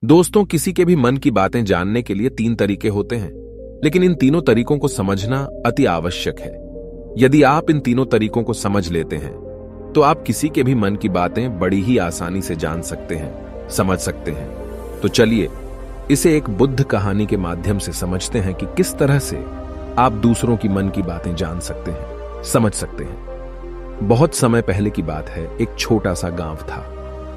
दोस्तों, किसी के भी मन की बातें जानने के लिए 3 तरीके होते हैं, लेकिन इन तीनों तरीकों को समझना अति आवश्यक है। यदि आप इन तीनों तरीकों को समझ लेते हैं तो आप किसी के भी मन की बातें बड़ी ही आसानी से जान सकते हैं, समझ सकते हैं। तो चलिए इसे एक बुद्ध कहानी के माध्यम से समझते हैं कि किस तरह से आप दूसरों की मन की बातें जान सकते हैं, समझ सकते हैं। बहुत समय पहले की बात है। एक छोटा सा गांव था।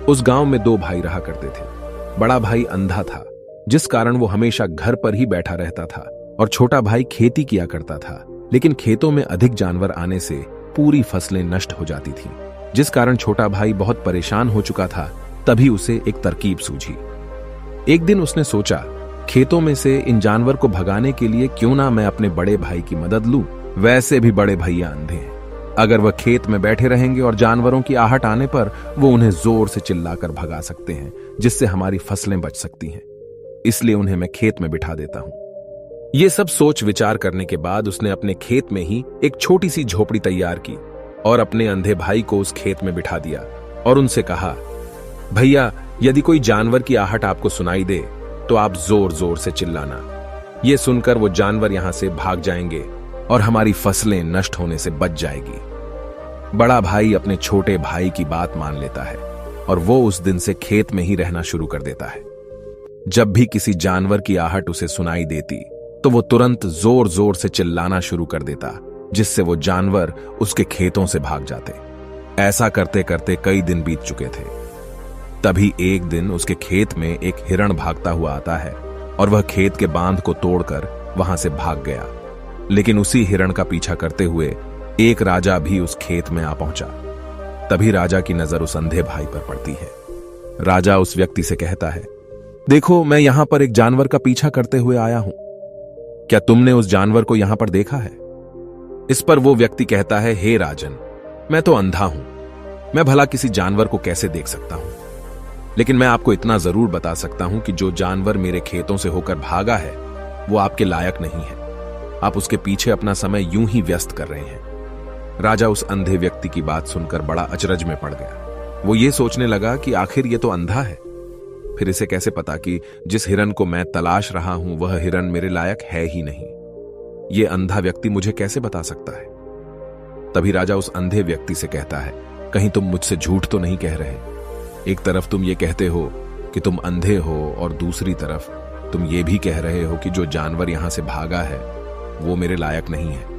उस गांव में 2 भाई रहा करते थे। बड़ा भाई अंधा था, जिस कारण वो हमेशा घर पर ही बैठा रहता था, और छोटा भाई खेती किया करता था, लेकिन खेतों में अधिक जानवर आने से पूरी फसलें नष्ट हो जाती थीं, जिस कारण छोटा भाई बहुत परेशान हो चुका था। तभी उसे एक तरकीब सूझी। एक दिन उसने सोचा, खेतों में से इन जानवर को भगाने के लिए क्यों ना मैं अपने बड़े भाई की मदद लूं। वैसे भी बड़े भैया अंधे हैं, अगर वह खेत में बैठे रहेंगे और जानवरों की आहट आने पर वो उन्हें जोर से चिल्लाकर भगा सकते हैं, जिससे हमारी फसलें बच सकती हैं। इसलिए उन्हें मैं खेत में बिठा देता हूं। ये सब सोच विचार करने के बाद उसने अपने खेत में ही एक छोटी सी झोपड़ी तैयार की और अपने अंधे भाई को उस खेत में बिठा दिया और उनसे कहा, भैया, यदि कोई जानवर की आहट आपको सुनाई दे तो आप जोर जोर से चिल्लाना। ये सुनकर वो जानवर यहां से भाग जाएंगे और हमारी फसलें नष्ट होने से बच जाएगी। बड़ा भाई अपने छोटे भाई की बात मान लेता है और वो उस दिन से खेत में ही रहना शुरू कर देता है। जब भी किसी जानवर की आहट उसे सुनाई देती तो वो तुरंत जोर जोर से चिल्लाना शुरू कर देता, जिससे वो जानवर उसके खेतों से भाग जाते। ऐसा करते करते कई दिन बीत चुके थे। तभी एक दिन उसके खेत में एक हिरण भागता हुआ आता है और वह खेत के बांध को तोड़कर वहां से भाग गया। लेकिन उसी हिरण का पीछा करते हुए एक राजा भी उस खेत में आ पहुंचा। तभी राजा की नजर उस अंधे भाई पर पड़ती है। राजा उस व्यक्ति से कहता है, देखो, मैं यहां पर एक जानवर का पीछा करते हुए आया हूं। क्या तुमने उस जानवर को यहां पर देखा है? इस पर वो व्यक्ति कहता है, हे राजन, मैं तो अंधा हूं, मैं भला किसी जानवर को कैसे देख सकता हूं। लेकिन मैं आपको इतना जरूर बता सकता हूं कि जो जानवर मेरे खेतों से होकर भागा है वो आपके लायक नहीं है। आप उसके पीछे अपना समय यूं ही व्यस्त कर रहे हैं। राजा उस अंधे व्यक्ति की बात सुनकर बड़ा अचरज में पड़ गया। वो ये सोचने लगा कि आखिर ये तो अंधा है, फिर इसे कैसे पता कि जिस हिरन को मैं तलाश रहा हूं वह हिरन मेरे लायक है ही नहीं। ये अंधा व्यक्ति मुझे कैसे बता सकता है? तभी राजा उस अंधे व्यक्ति से कहता है, कहीं तुम मुझसे झूठ तो नहीं कह रहे? एक तरफ तुम ये कहते हो कि तुम अंधे हो और दूसरी तरफ तुम ये भी कह रहे हो कि जो जानवर यहां से भागा है वो मेरे लायक नहीं है।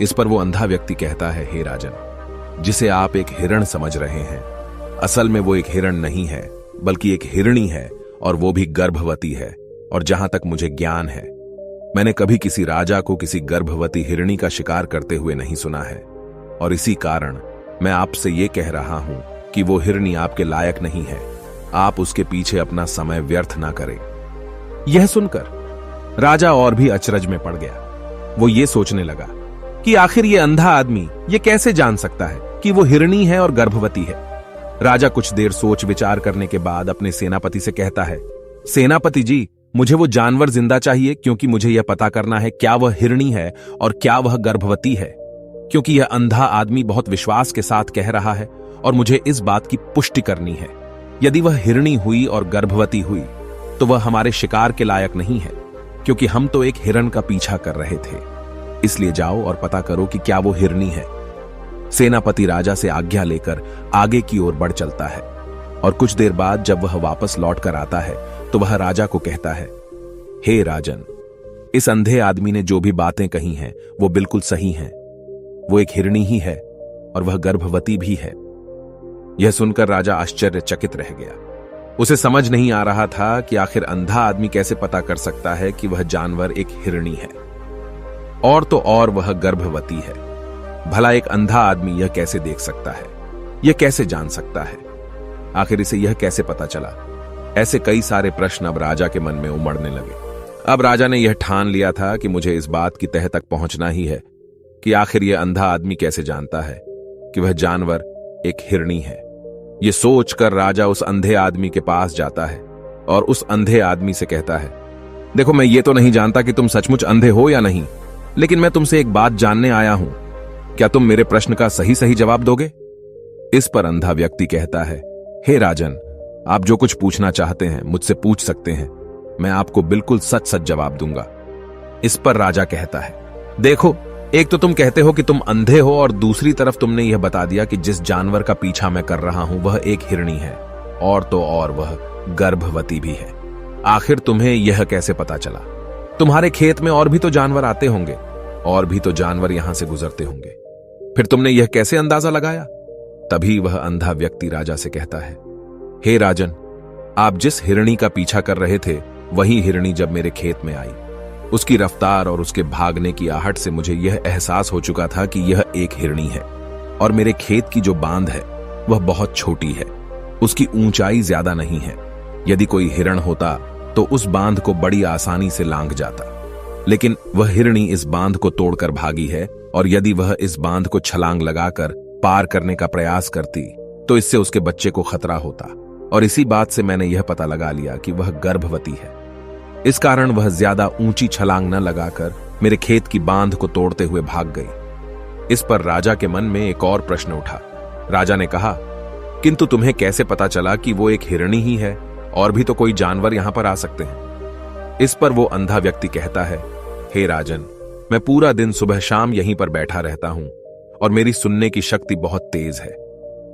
इस पर वो अंधा व्यक्ति कहता है, हे राजन, जिसे आप एक हिरण समझ रहे हैं, असल में वो एक हिरण नहीं है, बल्कि एक हिरणी है, और वो भी गर्भवती है। और जहां तक मुझे ज्ञान है, मैंने कभी किसी राजा को किसी गर्भवती हिरणी का शिकार करते हुए नहीं सुना है। और इसी कारण मैं आपसे ये कह रहा हूं कि वो हिरणी आपके लायक नहीं है। आप उसके पीछे अपना समय व्यर्थ ना करें। यह सुनकर राजा और भी अचरज में पड़ गया। वो ये सोचने लगा कि आखिर ये अंधा आदमी ये कैसे जान सकता है कि वो हिरणी है और गर्भवती है। राजा कुछ देर सोच विचार करने के बाद अपने सेनापति से कहता है, सेनापति जी, मुझे वो जानवर जिंदा चाहिए, क्योंकि मुझे यह पता करना है क्या वह हिरणी है और क्या वह गर्भवती है। क्योंकि यह अंधा आदमी बहुत विश्वास के साथ कह रहा है और मुझे इस बात की पुष्टि करनी है। यदि वह हिरणी हुई और गर्भवती हुई तो वह हमारे शिकार के लायक नहीं है, क्योंकि हम तो एक हिरण का पीछा कर रहे थे। इसलिए जाओ और पता करो कि क्या वो हिरणी है। सेनापति राजा से आज्ञा लेकर आगे की ओर बढ़ चलता है और कुछ देर बाद जब वह वापस लौट कर आता है तो वह राजा को कहता है, हे राजन, इस अंधे आदमी ने जो भी बातें कही हैं वो बिल्कुल सही हैं। वो एक हिरणी ही है और वह गर्भवती भी है। यह सुनकर राजा आश्चर्यचकित रह गया। उसे समझ नहीं आ रहा था कि आखिर अंधा आदमी कैसे पता कर सकता है कि वह जानवर एक हिरणी है, और तो और वह गर्भवती है। भला एक अंधा आदमी यह कैसे देख सकता है? यह कैसे जान सकता है? आखिर इसे यह कैसे पता चला? ऐसे कई सारे प्रश्न अब राजा के मन में उमड़ने लगे। अब राजा ने यह ठान लिया था कि मुझे इस बात की तह तक पहुंचना ही है कि आखिर यह अंधा आदमी कैसे जानता है कि वह जानवर एक हिरणी है। यह सोचकर राजा उस अंधे आदमी के पास जाता है और उस अंधे आदमी से कहता है, देखो, मैं ये तो नहीं जानता कि तुम सचमुच अंधे हो या नहीं, लेकिन मैं तुमसे एक बात जानने आया हूं। क्या तुम मेरे प्रश्न का सही सही जवाब दोगे? इस पर अंधा व्यक्ति कहता है, हे राजन, आप जो कुछ पूछना चाहते हैं मुझसे पूछ सकते हैं, मैं आपको बिल्कुल सच सच जवाब दूंगा। इस पर राजा कहता है, देखो, एक तो तुम कहते हो कि तुम अंधे हो और दूसरी तरफ तुमने यह बता दिया कि जिस जानवर का पीछा मैं कर रहा हूं वह एक हिरणी है, और तो और वह गर्भवती भी है। आखिर तुम्हें यह कैसे पता चला? तुम्हारे खेत में और भी तो जानवर आते होंगे, और भी तो जानवर यहां से गुजरते होंगे, फिर तुमने यह कैसे अंदाजा लगाया? तभी वह अंधा व्यक्ति राजा से कहता है, हे राजन, आप जिस हिरणी का पीछा कर रहे थे वही हिरणी जब मेरे खेत में आई, उसकी रफ्तार और उसके भागने की आहट से मुझे यह एहसास हो चुका था कि यह एक हिरणी है, और मेरे खेत की जो बांध है वह बहुत छोटी है, उसकी ऊंचाई ज्यादा नहीं है। यदि कोई हिरण होता तो उस बांध को बड़ी आसानी से लांघ जाता, लेकिन वह हिरणी इस बांध को तोड़कर भागी है, और यदि वह इस बांध को छलांग लगाकर पार करने का प्रयास करती तो इससे उसके बच्चे को खतरा होता, और इसी बात से मैंने यह पता लगा लिया कि वह गर्भवती है। इस कारण वह ज्यादा ऊंची छलांग न लगाकर मेरे खेत की बांध को तोड़ते हुए भाग गई। इस पर राजा के मन में एक और प्रश्न उठा। राजा ने कहा, किंतु तुम्हें कैसे पता चला कि वो एक हिरणी ही है? और भी तो कोई जानवर यहां पर आ सकते हैं। इस पर वो अंधा व्यक्ति कहता है, हे राजन, मैं पूरा दिन सुबह शाम यहीं पर बैठा रहता हूं, और मेरी सुनने की शक्ति बहुत तेज है।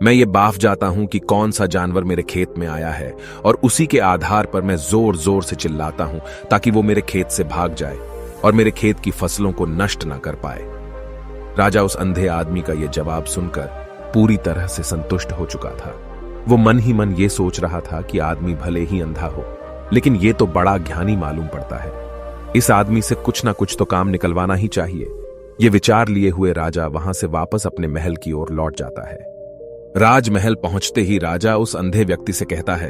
मैं ये बाफ जाता हूं कि कौन सा जानवर मेरे खेत में आया है, और उसी के आधार पर मैं जोर जोर से चिल्लाता हूं ताकि वो मेरे खेत से भाग जाए और मेरे खेत की फसलों को नष्ट न कर पाए। राजा उस अंधे आदमी का यह जवाब सुनकर पूरी तरह से संतुष्ट हो चुका था। वो मन ही मन ये सोच रहा था कि आदमी भले ही अंधा हो, लेकिन ये तो बड़ा ज्ञानी मालूम पड़ता है। इस आदमी से कुछ ना कुछ तो काम निकलवाना ही चाहिए। ये विचार लिए हुए राजा वहां से वापस अपने महल की ओर लौट जाता है। राजमहल पहुंचते ही राजा उस अंधे व्यक्ति से कहता है,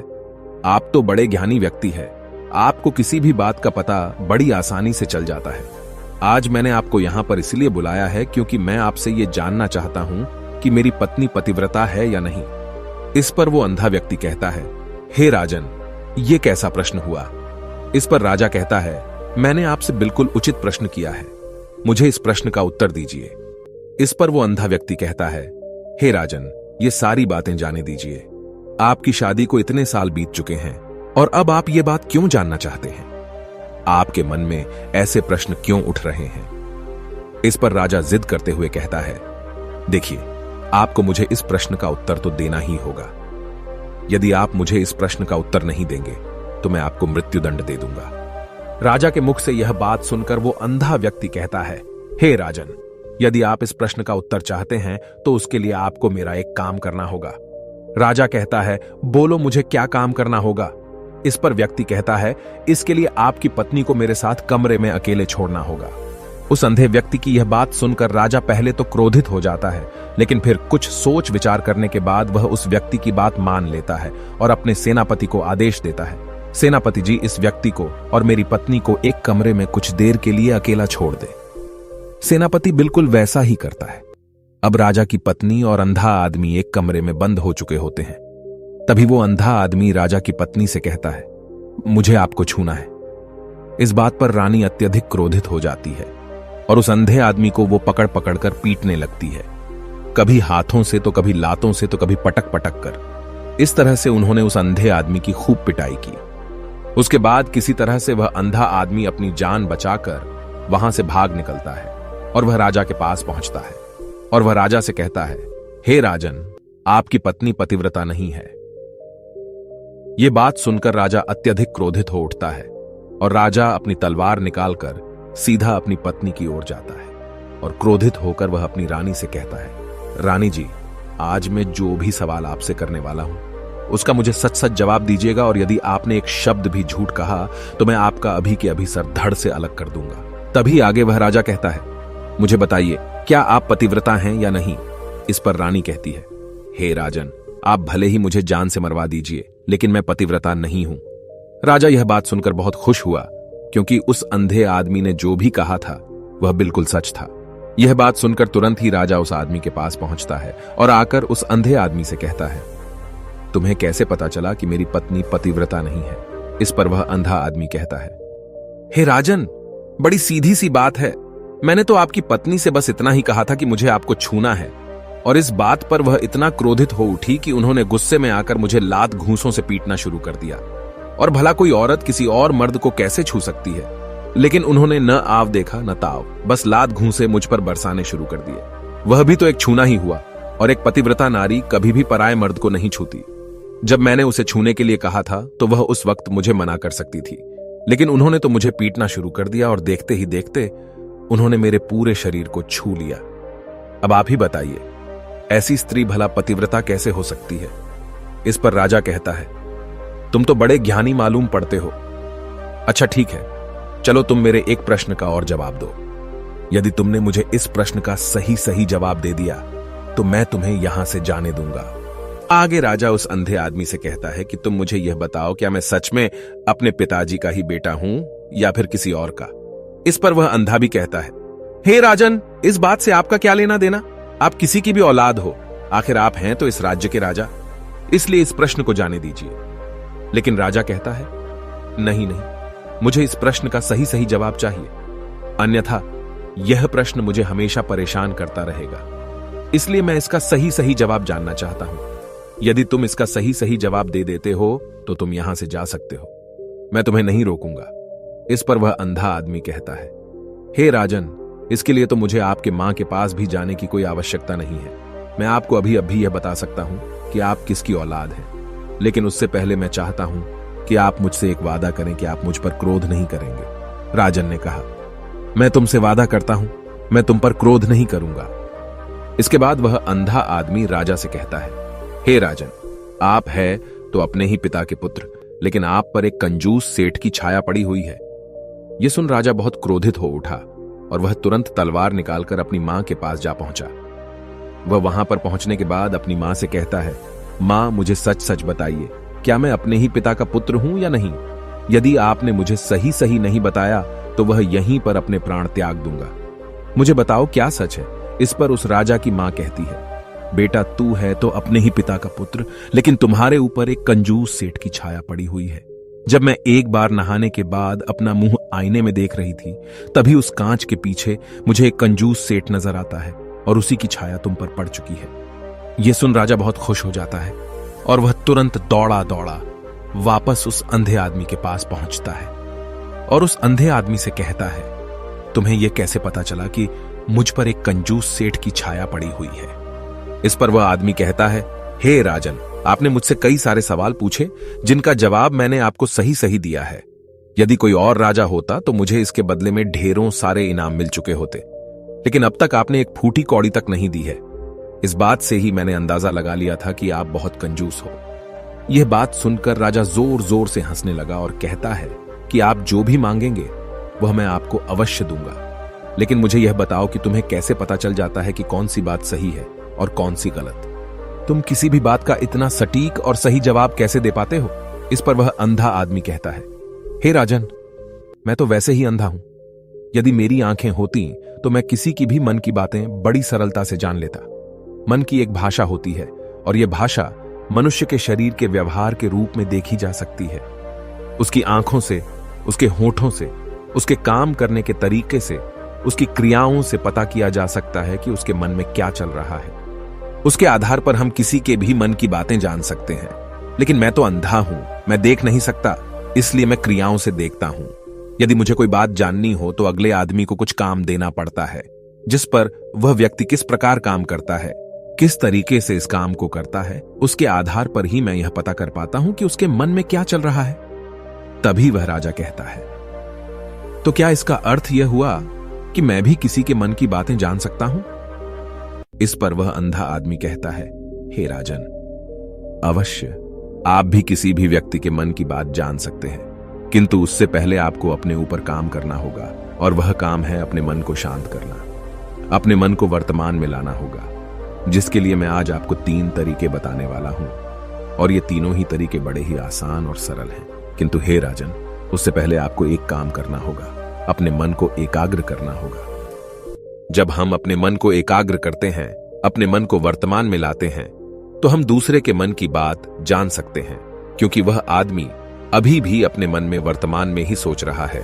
आप तो बड़े ज्ञानी व्यक्ति है, आपको किसी भी बात का पता बड़ी आसानी से चल जाता है। आज मैंने आपको यहां पर इसलिए बुलाया है क्योंकि मैं आपसे ये जानना चाहता हूं कि मेरी पत्नी पतिव्रता है या नहीं। इस पर वो अंधा व्यक्ति कहता है, हे राजन, ये कैसा प्रश्न हुआ? इस पर राजा कहता है, मैंने आपसे बिल्कुल उचित प्रश्न किया है, मुझे इस प्रश्न का उत्तर दीजिए। इस पर वो अंधा व्यक्ति कहता है, हे राजन, ये सारी बातें जाने दीजिए। आपकी शादी को इतने साल बीत चुके हैं, और अब आप ये बात क्यों जानना चाहते हैं? आपके मन में ऐसे प्रश्न क्यों उठ रहे हैं? इस पर राजा जिद करते हुए कहता है, देखिए, आपको मुझे इस प्रश्न का उत्तर तो देना ही होगा। यदि आप मुझे इस प्रश्न का उत्तर नहीं देंगे तो मैं आपको मृत्युदंड दे दूंगा। राजा के मुख से यह बात सुनकर वो अंधा व्यक्ति कहता है, हे राजन, यदि आप इस प्रश्न का उत्तर चाहते हैं तो उसके लिए आपको मेरा एक काम करना होगा। राजा कहता है, बोलो, मुझे क्या काम करना होगा? इस पर व्यक्ति कहता है, इसके लिए आपकी पत्नी को मेरे साथ कमरे में अकेले छोड़ना होगा। उस अंधे व्यक्ति की यह बात सुनकर राजा पहले तो क्रोधित हो जाता है, लेकिन फिर कुछ सोच विचार करने के बाद वह उस व्यक्ति की बात मान लेता है और अपने सेनापति को आदेश देता है, सेनापति जी, इस व्यक्ति को और मेरी पत्नी को एक कमरे में कुछ देर के लिए अकेला छोड़ दे। सेनापति बिल्कुल वैसा ही करता है। अब राजा की पत्नी और अंधा आदमी एक कमरे में बंद हो चुके होते हैं। तभी वो अंधा आदमी राजा की पत्नी से कहता है, मुझे आपको छूना है। इस बात पर रानी अत्यधिक क्रोधित हो जाती है और उस अंधे आदमी को वो पकड़ पकड़ कर पीटने लगती है, कभी हाथों से तो कभी लातों से तो कभी पटक पटक कर। इस तरह से उन्होंने उस अंधे आदमी की खूब पिटाई की। उसके बाद किसी तरह से वह अंधा आदमी अपनी जान बचाकर वहां से भाग निकलता है और वह राजा के पास पहुंचता है और वह राजा से कहता है, हे राजन, आपकी पत्नी पतिव्रता नहीं है। यह बात सुनकर राजा अत्यधिक क्रोधित हो उठता है और राजा अपनी तलवार निकालकर सीधा अपनी पत्नी की ओर जाता है और क्रोधित होकर वह अपनी रानी से कहता है, रानी जी, आज मैं जो भी सवाल आपसे करने वाला हूं उसका मुझे सच सच जवाब दीजिएगा, और यदि आपने एक शब्द भी झूठ कहा तो मैं आपका अभी के अभी सर धड़ से अलग कर दूंगा। तभी आगे वह राजा कहता है, मुझे बताइए, क्या आप पतिव्रता हैं या नहीं? इस पर रानी कहती है, हे राजन, आप भले ही मुझे जान से मरवा दीजिए, लेकिन मैं पतिव्रता नहीं हूं। राजा यह बात सुनकर बहुत खुश हुआ, क्योंकि उस अंधे आदमी ने जो भी कहा था वह बिल्कुल सच था। यह बात सुनकर तुरंत ही राजा उस आदमी के पास पहुंचता है और आकर उस अंधे आदमी से कहता है, तुम्हें कैसे पता चला कि मेरी पत्नी पतिव्रता नहीं है? इस पर वह अंधा आदमी कहता है, हे राजन, बड़ी सीधी सी बात है। मैंने तो आपकी पत्नी से बस इतना ही कहा था कि मुझे आपको छूना है, और इस बात पर वह इतना क्रोधित हो उठी कि उन्होंने गुस्से में आकर मुझे लात घूंसों से पीटना शुरू कर दिया। और भला कोई औरत किसी और मर्द को कैसे छू सकती है, लेकिन उन्होंने न आव देखा न ताव, बस लात घूंसे मुझ पर बरसाने शुरू कर दिए। वह भी तो एक छूना ही हुआ, और एक पतिव्रता नारी कभी भी पराये मर्द को नहीं छूती। जब मैंने उसे छूने के लिए कहा था तो वह उस वक्त मुझे मना कर सकती थी, लेकिन उन्होंने तो मुझे पीटना शुरू कर दिया और देखते ही देखते उन्होंने मेरे पूरे शरीर को छू लिया। अब आप ही बताइए, ऐसी स्त्री भला पतिव्रता कैसे हो सकती है? इस पर राजा कहता है, तुम तो बड़े ज्ञानी मालूम पड़ते हो। अच्छा ठीक है, चलो तुम मेरे एक प्रश्न का और जवाब दो। यदि तुमने मुझे इस प्रश्न का सही सही जवाब दे दिया तो मैं तुम्हें यहां से जाने दूंगा। आगे राजा उस अंधे आदमी से कहता है कि तुम मुझे यह बताओ, क्या मैं सच में अपने पिताजी का ही बेटा हूं या फिर किसी और का? इस पर वह अंधा भी कहता है, हे राजन, इस बात से आपका क्या लेना देना? आप किसी की भी औलाद हो, आखिर आप हैं तो इस राज्य के राजा, इसलिए इस प्रश्न को जाने दीजिए। लेकिन राजा कहता है, नहीं नहीं, मुझे इस प्रश्न का सही सही जवाब चाहिए, अन्यथा यह प्रश्न मुझे हमेशा परेशान करता रहेगा। इसलिए मैं इसका सही सही जवाब जानना चाहता हूं। यदि तुम इसका सही सही जवाब दे देते हो तो तुम यहां से जा सकते हो, मैं तुम्हें नहीं रोकूंगा। इस पर वह अंधा आदमी कहता है, हे राजन, इसके लिए तो मुझे आपके मां के पास भी जाने की कोई आवश्यकता नहीं है। मैं आपको अभी अभी यह बता सकता हूं कि आप किसकी औलाद हैं, लेकिन उससे पहले मैं चाहता हूं कि आप मुझसे एक वादा करें कि आप मुझ पर क्रोध नहीं करेंगे। राजन ने कहा, मैं तुमसे वादा करता हूं, मैं तुम पर क्रोध नहीं करूंगा। इसके बाद वह अंधा आदमी राजा से कहता है, हे राजन, आप है तो अपने ही पिता के पुत्र, लेकिन आप पर एक कंजूस सेठ की छाया पड़ी हुई है। यह सुन राजा बहुत क्रोधित हो उठा और वह तुरंत तलवार निकालकर अपनी मां के पास जा पहुंचा। वह वहां पर पहुंचने के बाद अपनी मां से कहता है, मां, मुझे सच सच बताइए, क्या मैं अपने ही पिता का पुत्र हूं या नहीं? यदि आपने मुझे सही सही नहीं बताया तो वह यहीं पर अपने प्राण त्याग दूंगा। मुझे बताओ क्या सच है? इस पर उस राजा की मां कहती है, बेटा, तू है तो अपने ही पिता का पुत्र, लेकिन तुम्हारे ऊपर एक कंजूस सेठ की छाया पड़ी हुई है। जब मैं एक बार नहाने के बाद अपना मुंह आईने में देख रही थी, तभी उस कांच के पीछे मुझे एक कंजूस सेठ नजर आता है और उसी की छाया तुम पर पड़ चुकी है। यह सुन राजा बहुत खुश हो जाता है और वह तुरंत दौड़ा दौड़ा वापस उस अंधे आदमी के पास पहुंचता है और उस अंधे आदमी से कहता है, तुम्हें यह कैसे पता चला कि मुझ पर एक कंजूस सेठ की छाया पड़ी हुई है? इस पर वह आदमी कहता है, हे राजन, आपने मुझसे कई सारे सवाल पूछे जिनका जवाब मैंने आपको सही सही दिया है। यदि कोई और राजा होता तो मुझे इसके बदले में ढेरों सारे इनाम मिल चुके होते, लेकिन अब तक आपने एक फूटी कौड़ी तक नहीं दी है। इस बात से ही मैंने अंदाजा लगा लिया था कि आप बहुत कंजूस हो। यह बात सुनकर राजा जोर जोर से हंसने लगा और कहता है कि आप जो भी मांगेंगे वह मैं आपको अवश्य दूंगा, लेकिन मुझे यह बताओ कि तुम्हें कैसे पता चल जाता है कि कौन सी बात सही है और कौन सी गलत? तुम किसी भी बात का इतना सटीक और सही जवाब कैसे दे पाते हो? इस पर वह अंधा आदमी कहता है, हे राजन, मैं तो वैसे ही अंधा हूं। यदि मेरी आंखें होती तो मैं किसी की भी मन की बातें बड़ी सरलता से जान लेता। मन की एक भाषा होती है और यह भाषा मनुष्य के शरीर के व्यवहार के रूप में देखी जा सकती है। उसकी आंखों से, उसके होठों से, उसके काम करने के तरीके से, उसकी क्रियाओं से पता किया जा सकता है कि उसके मन में क्या चल रहा है। उसके आधार पर हम किसी के भी मन की बातें जान सकते हैं। लेकिन मैं तो अंधा हूं, मैं देख नहीं सकता, इसलिए मैं क्रियाओं से देखता हूं। यदि मुझे कोई बात जाननी हो तो अगले आदमी को कुछ काम देना पड़ता है, जिस पर वह व्यक्ति किस प्रकार काम करता है, किस तरीके से इस काम को करता है, उसके आधार पर ही मैं यह पता कर पाता हूं कि उसके मन में क्या चल रहा है। तभी वह राजा कहता है, तो क्या इसका अर्थ यह हुआ कि मैं भी किसी के मन की बातें जान सकता हूं? इस पर वह अंधा आदमी कहता है, हे राजन, अवश्य आप भी किसी भी व्यक्ति के मन की बात जान सकते हैं, किंतु उससे पहले आपको अपने ऊपर काम करना होगा, और वह काम है अपने मन को शांत करना, अपने मन को वर्तमान में लाना होगा, जिसके लिए मैं आज आपको 3 तरीके बताने वाला हूं। और ये तीनों ही तरीके बड़े ही आसान और सरल हैं। किंतु हे राजन, उससे पहले आपको एक काम करना होगा, अपने मन को एकाग्र करना होगा। जब हम अपने मन को एकाग्र करते हैं, अपने मन को वर्तमान में लाते हैं, तो हम दूसरे के मन की बात जान सकते हैं, क्योंकि वह आदमी अभी भी अपने मन में वर्तमान में ही सोच रहा है,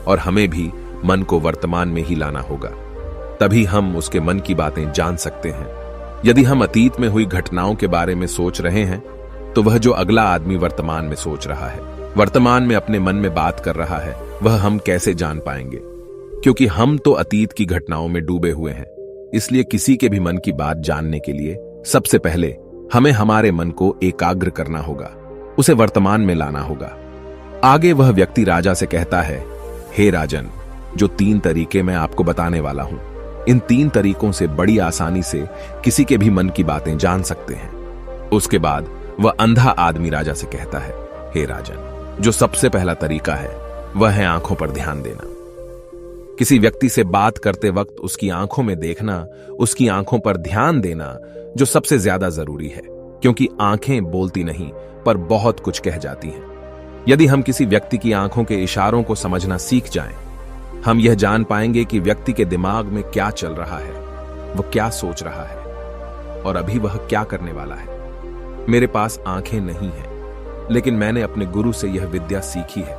और हमें भी मन को वर्तमान में ही लाना होगा। तभी हम उसके मन की बातें जान सकते हैं। यदि हम अतीत में हुई घटनाओं के बारे में सोच रहे हैं तो वह जो अगला आदमी वर्तमान में सोच रहा है, वर्तमान में अपने मन में बात कर रहा है, वह हम कैसे जान पाएंगे? क्योंकि हम तो अतीत की घटनाओं में डूबे हुए हैं। इसलिए किसी के भी मन की बात जानने के लिए सबसे पहले हमें हमारे मन को एकाग्र करना होगा, उसे वर्तमान में लाना होगा। आगे वह व्यक्ति राजा से कहता है, हे राजन, जो 3 तरीके मैं आपको बताने वाला हूं, इन 3 तरीकों से बड़ी आसानी से किसी के भी मन की बातें जान सकते हैं। उसके बाद वह अंधा आदमी राजा से कहता है, हे राजन, जो सबसे पहला तरीका है वह है आंखों पर ध्यान देना। किसी व्यक्ति से बात करते वक्त उसकी आंखों में देखना, उसकी आंखों पर ध्यान देना जो सबसे ज्यादा जरूरी है, क्योंकि आंखें बोलती नहीं पर बहुत कुछ कह जाती हैं। यदि हम किसी व्यक्ति की आंखों के इशारों को समझना सीख जाएं, हम यह जान पाएंगे कि व्यक्ति के दिमाग में क्या चल रहा है, वह क्या सोच रहा है और अभी वह क्या करने वाला है। मेरे पास आंखें नहीं हैं, लेकिन मैंने अपने गुरु से यह विद्या सीखी है,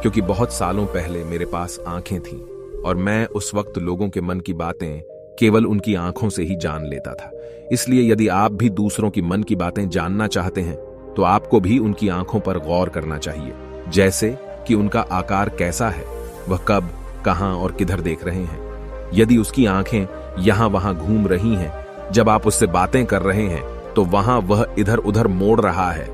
क्योंकि बहुत सालों पहले मेरे पास आंखें थीं और मैं उस वक्त लोगों के मन की बातें केवल उनकी आंखों से ही जान लेता था। इसलिए यदि आप भी दूसरों की मन की बातें जानना चाहते हैं तो आपको भी उनकी आंखों पर गौर करना चाहिए, जैसे कि उनका आकार कैसा है, वह कब, कहां और किधर देख रहे हैं। यदि उसकी आंखें यहां वहां घूम रही हैं, जब आप उससे बातें कर रहे हैं तो वहां वह इधर उधर मोड़ रहा है,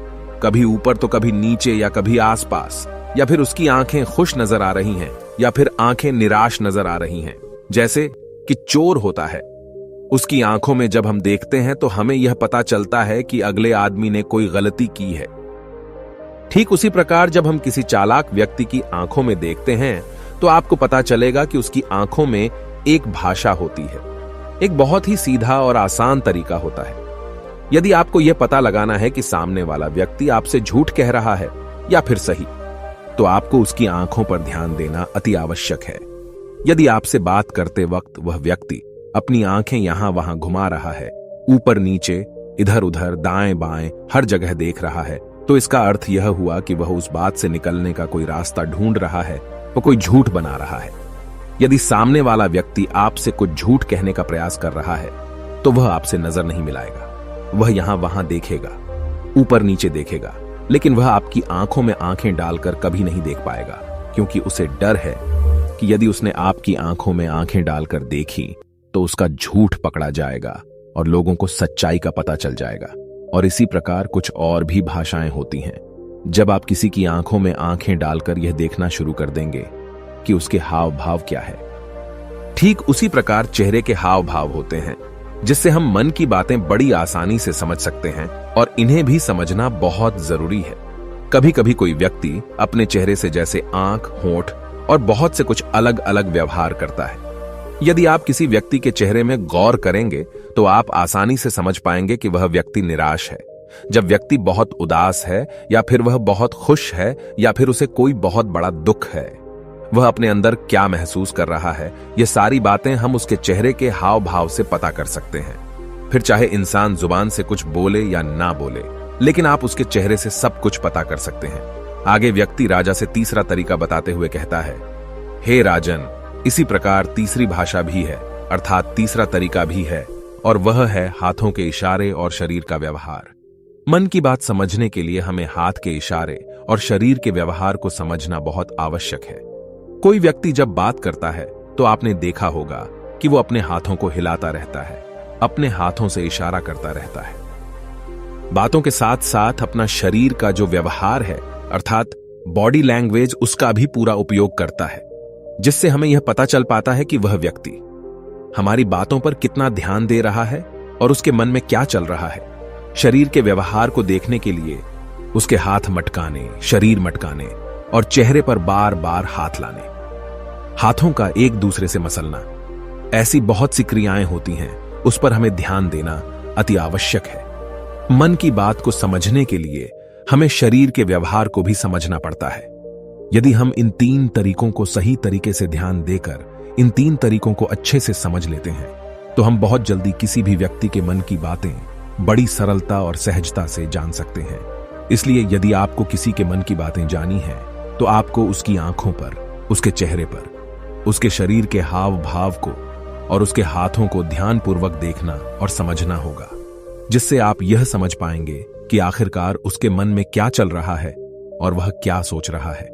कभी ऊपर तो कभी नीचे या कभी आसपास, या फिर उसकी आंखें खुश नजर आ रही हैं या फिर आंखें निराश नजर आ रही हैं, जैसे कि चोर होता है। उसकी आंखों में जब हम देखते हैं तो हमें यह पता चलता है कि अगले आदमी ने कोई गलती की है। ठीक उसी प्रकार जब हम किसी चालाक व्यक्ति की आंखों में देखते हैं तो आपको पता चलेगा कि उसकी आंखों में एक भाषा होती है। एक बहुत ही सीधा और आसान तरीका होता है। यदि आपको यह पता लगाना है कि सामने वाला व्यक्ति आपसे झूठ कह रहा है या फिर सही, तो आपको उसकी आंखों पर ध्यान देना अति आवश्यक है। यदि आपसे बात करते वक्त वह व्यक्ति अपनी आंखें यहां वहां घुमा रहा है, ऊपर नीचे, इधर उधर, दाएं बाएं, हर जगह देख रहा है, तो इसका अर्थ यह हुआ कि वह उस बात से निकलने का कोई रास्ता ढूंढ रहा है, वह कोई झूठ बना रहा है। यदि सामने वाला व्यक्ति आपसे कुछ झूठ कहने का प्रयास कर रहा है तो वह आपसे नजर नहीं मिलाएगा। वह यहां वहां देखेगा, ऊपर नीचे देखेगा, लेकिन वह आपकी आंखों में आंखें डालकर कभी नहीं देख पाएगा, क्योंकि उसे डर है कि यदि उसने आपकी आंखों में आंखें डालकर देखी तो उसका झूठ पकड़ा जाएगा और लोगों को सच्चाई का पता चल जाएगा। और इसी प्रकार कुछ और भी भाषाएं होती हैं। जब आप किसी की आंखों में आंखें डालकर यह देखना शुरू कर देंगे कि उसके हाव भाव क्या है, ठीक उसी प्रकार चेहरे के हाव भाव होते हैं, जिससे हम मन की बातें बड़ी आसानी से समझ सकते हैं और इन्हें भी समझना बहुत जरूरी है। कभी कभी कोई व्यक्ति अपने चेहरे से जैसे आंख, होंठ और बहुत से कुछ अलग अलग व्यवहार करता है। यदि आप किसी व्यक्ति के चेहरे में गौर करेंगे तो आप आसानी से समझ पाएंगे कि वह व्यक्ति निराश है, जब व्यक्ति बहुत उदास है, या फिर वह बहुत खुश है, या फिर उसे कोई बहुत बड़ा दुख है। वह अपने अंदर क्या महसूस कर रहा है, ये सारी बातें हम उसके चेहरे के हाव भाव से पता कर सकते हैं। फिर चाहे इंसान जुबान से कुछ बोले या ना बोले, लेकिन आप उसके चेहरे से सब कुछ पता कर सकते हैं। आगे व्यक्ति राजा से तीसरा तरीका बताते हुए कहता है, हे राजन, इसी प्रकार तीसरी भाषा भी है, अर्थात तीसरा तरीका भी है, और वह है हाथों के इशारे और शरीर का व्यवहार। मन की बात समझने के लिए हमें हाथ के इशारे और शरीर के व्यवहार को समझना बहुत आवश्यक है। कोई व्यक्ति जब बात करता है तो आपने देखा होगा कि वो अपने हाथों को हिलाता रहता है, अपने हाथों से इशारा करता रहता है। बातों के साथ साथ अपना शरीर का जो व्यवहार है, अर्थात बॉडी लैंग्वेज, उसका भी पूरा उपयोग करता है, जिससे हमें यह पता चल पाता है कि वह व्यक्ति हमारी बातों पर कितना ध्यान दे रहा है और उसके मन में क्या चल रहा है। शरीर के व्यवहार को देखने के लिए उसके हाथ मटकाने, शरीर मटकाने और चेहरे पर बार बार हाथ लाने, हाथों का एक दूसरे से मसलना, ऐसी बहुत सी क्रियाएं होती हैं, उस पर हमें ध्यान देना अति आवश्यक है। मन की बात को समझने के लिए हमें शरीर के व्यवहार को भी समझना पड़ता है। यदि हम इन 3 तरीकों को सही तरीके से ध्यान देकर इन 3 तरीकों को अच्छे से समझ लेते हैं तो हम बहुत जल्दी किसी भी व्यक्ति के मन की बातें बड़ी सरलता और सहजता से जान सकते हैं। इसलिए यदि आपको किसी के मन की बातें जानी हैं तो आपको उसकी आंखों पर, उसके चेहरे पर, उसके शरीर के हाव भाव को और उसके हाथों को ध्यानपूर्वक देखना और समझना होगा, जिससे आप यह समझ पाएंगे कि आखिरकार उसके मन में क्या चल रहा है और वह क्या सोच रहा है।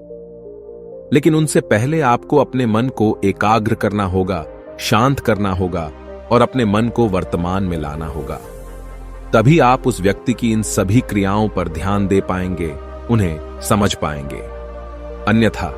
लेकिन उनसे पहले आपको अपने मन को एकाग्र करना होगा, शांत करना होगा और अपने मन को वर्तमान में लाना होगा। तभी आप उस व्यक्ति की इन सभी क्रियाओं पर ध्यान दे पाएंगे, उन्हें समझ पाएंगे। अन्यथा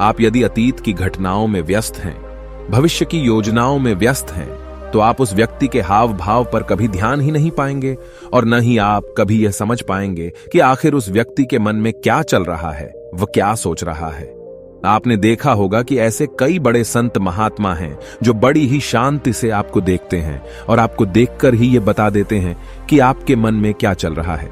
आप यदि अतीत की घटनाओं में व्यस्त हैं, भविष्य की योजनाओं में व्यस्त हैं, तो आप उस व्यक्ति के हाव भाव पर कभी ध्यान ही नहीं पाएंगे और न ही आप कभी यह समझ पाएंगे कि आखिर उस व्यक्ति के मन में क्या चल रहा है, वह क्या सोच रहा है। आपने देखा होगा कि ऐसे कई बड़े संत महात्मा हैं जो बड़ी ही शांति से आपको देखते हैं और आपको देखकर ही ये बता देते हैं कि आपके मन में क्या चल रहा है,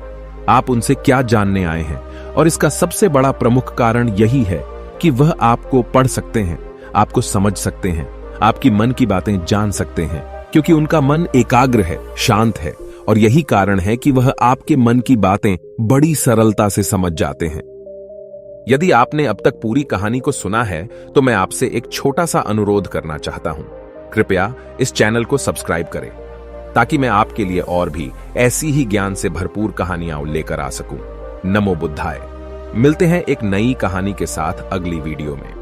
आप उनसे क्या जानने आए हैं। और इसका सबसे बड़ा प्रमुख कारण यही है कि वह आपको पढ़ सकते हैं, आपको समझ सकते हैं, आपकी मन की बातें जान सकते हैं, क्योंकि उनका मन एकाग्र है, शांत है। और यही कारण है कि वह आपके मन की बातें बड़ी सरलता से समझ जाते हैं। यदि आपने अब तक पूरी कहानी को सुना है तो मैं आपसे एक छोटा सा अनुरोध करना चाहता हूं। कृपया इस चैनल को सब्सक्राइब करें ताकि मैं आपके लिए और भी ऐसी ही ज्ञान से भरपूर कहानियां लेकर आ सकूं। नमो बुद्धाय। मिलते हैं एक नई कहानी के साथ अगली वीडियो में।